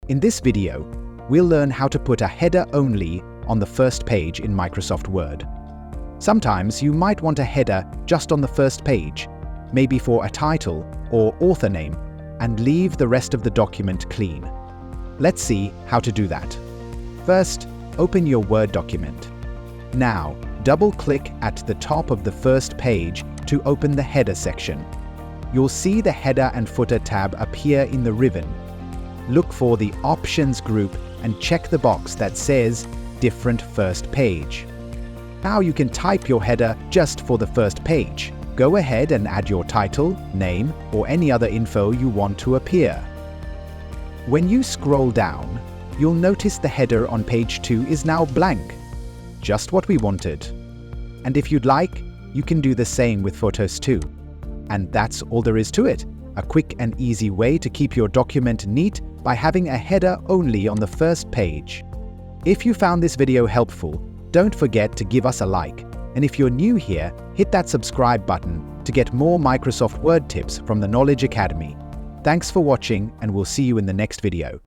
In this video, we'll learn how to put a header only on the first page in Microsoft Word. Sometimes you might want a header just on the first page, maybe for a title or author name, and leave the rest of the document clean. Let's see how to do that. First, open your Word document. Now, double-click at the top of the first page to open the header section. You'll see the Header and Footer tab appear in the ribbon. Look for the Options group and check the box that says Different First Page. Now you can type your header just for the first page. Go ahead and add your title, name, or any other info you want to appear. When you scroll down, you'll notice the header on page 2 is now blank. Just what we wanted. And if you'd like, you can do the same with photos too. And that's all there is to it. A quick and easy way to keep your document neat by having a header only on the first page. If you found this video helpful, don't forget to give us a like. And if you're new here, hit that subscribe button to get more Microsoft Word tips from the Knowledge Academy. Thanks for watching, and we'll see you in the next video.